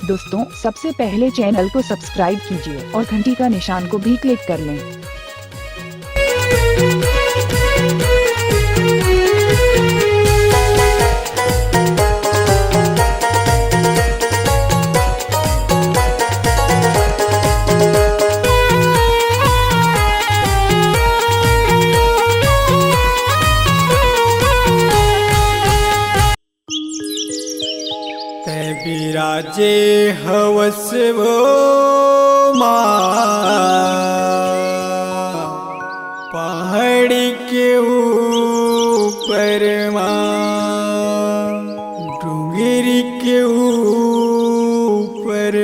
दोस्तों, सबसे पहले चैनल को सब्सक्राइब कीजिए और घंटी का निशान को भी क्लिक कर लें। बिराजे हवस वो पहाड़ी के ऊपर डूंगरी के ऊपर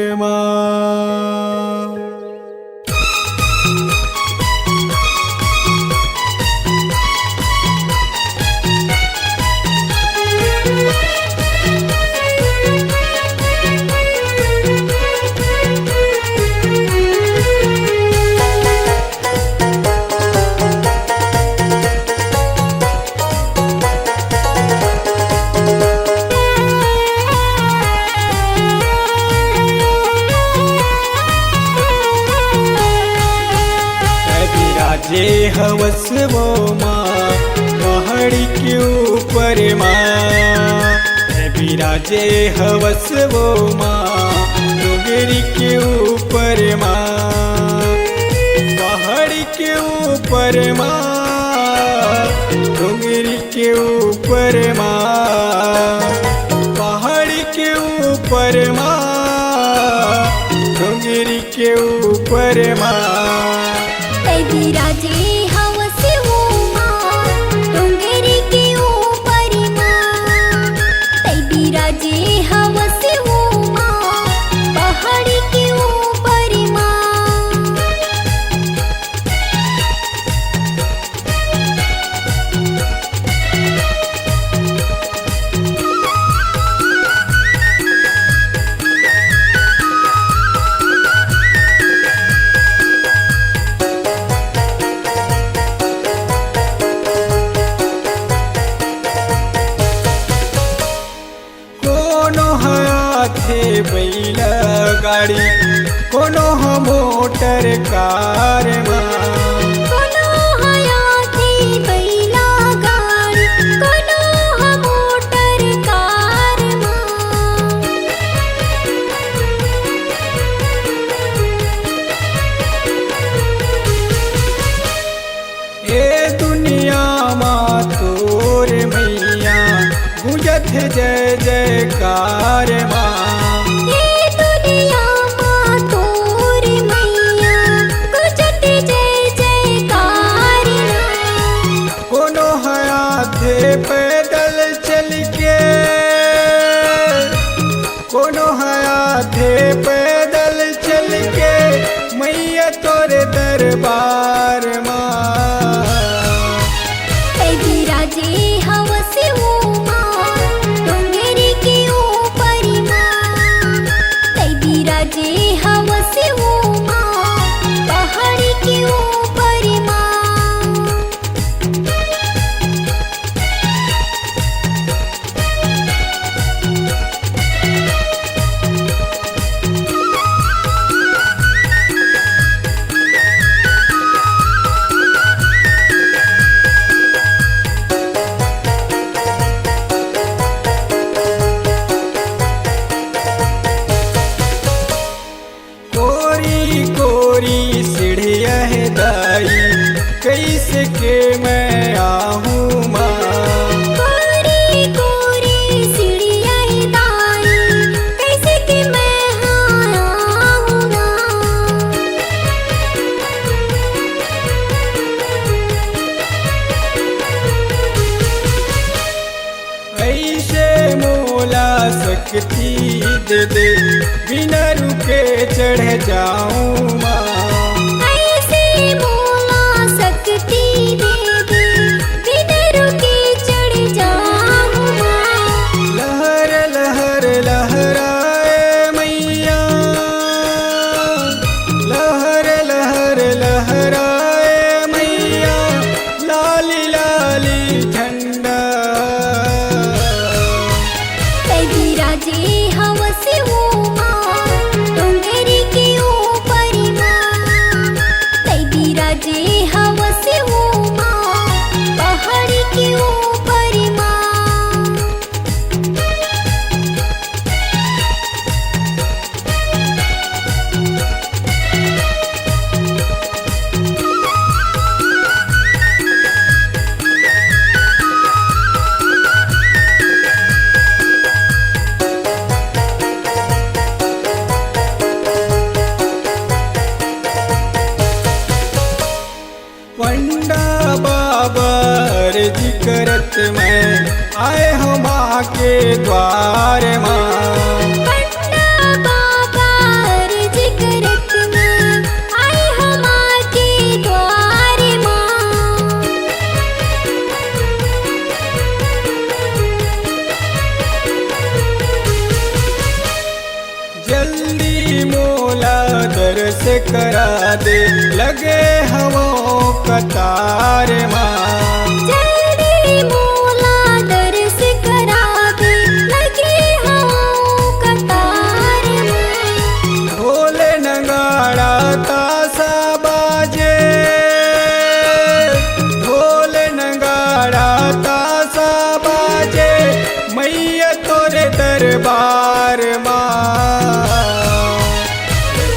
जे हवस वो पहाड़ी के ऊपर बिराजे हवस वो डोंगरी के ऊपर पहाड़ी के ऊपर डोंगरी के ऊपर पहाड़ी के ऊपर डोंगरी के ऊपर बिराजे हवस वो डोंगरी के ऊपर बिराजे हवस वो पहाड़ी के ऊपर बैला गाड़ी कोनो मोटर कार कोनो हयाती बैला गाड़ी कोनो मोटर कार ए दुनिया तोर मैया गुजत जय जयकार पैदल चल के कोनो हाथे पैदल चल के मैया तोरे दरबार बिराजे हवस वो डोंगरी के ऊपर बिराजे हवस वो पहाड़ी के ऊपर सीढ़िया है दाई कैसे के मैं आहूँ कोरी कोरी सीढ़िया है दाई कैसे के मैं आहूँ ऐसे मोला सकती दे दे बिना रुके चढ़ जाऊँ ऐसे मोला सकती दे दे बिना रुके चढ़ जाऊँ लहर लहर लहराए मैया लहर लहर लहराए मैया लाली लाली झंडा बिराजे हवस वो के द्वार माँ। पटना बाबा अर्ज करत में आए हमा के द्वार माँ। जल्दी मोला दर्श करा दे लगे हवो कतार माँ। जल्दी मोला दर्श करा दे लगे हाँ कतार में। ढोल नगाड़ा तासा बाजे, ढोल नगाड़ा तासा बाजे मैया तोरे दरबार माँ।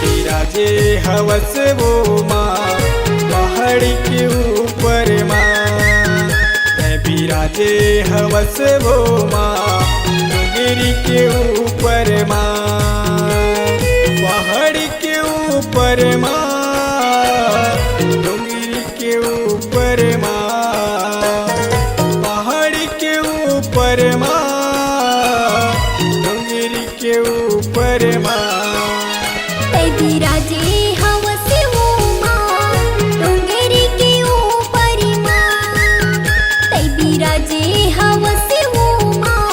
विराजे हवस वो माँ पहाड़ के ऊपर माँ। विराजे हवस वो माँ गिरी के ऊपर माँ। पहाड़ के ऊपर माँ डोंगरी के ऊपर माँ। पहाड़ के ऊपर माँ डोंगरी के ऊपर माँ। तै विराजे हवस वो माँ डोंगरी के ऊपर माँ। तै विराजे हवस वो माँ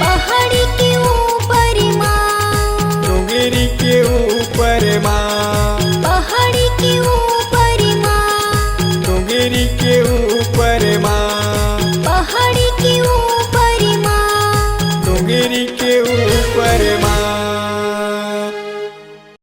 पहाड़ के ऊपर माँ। डोंगरी के ऊपर माँ।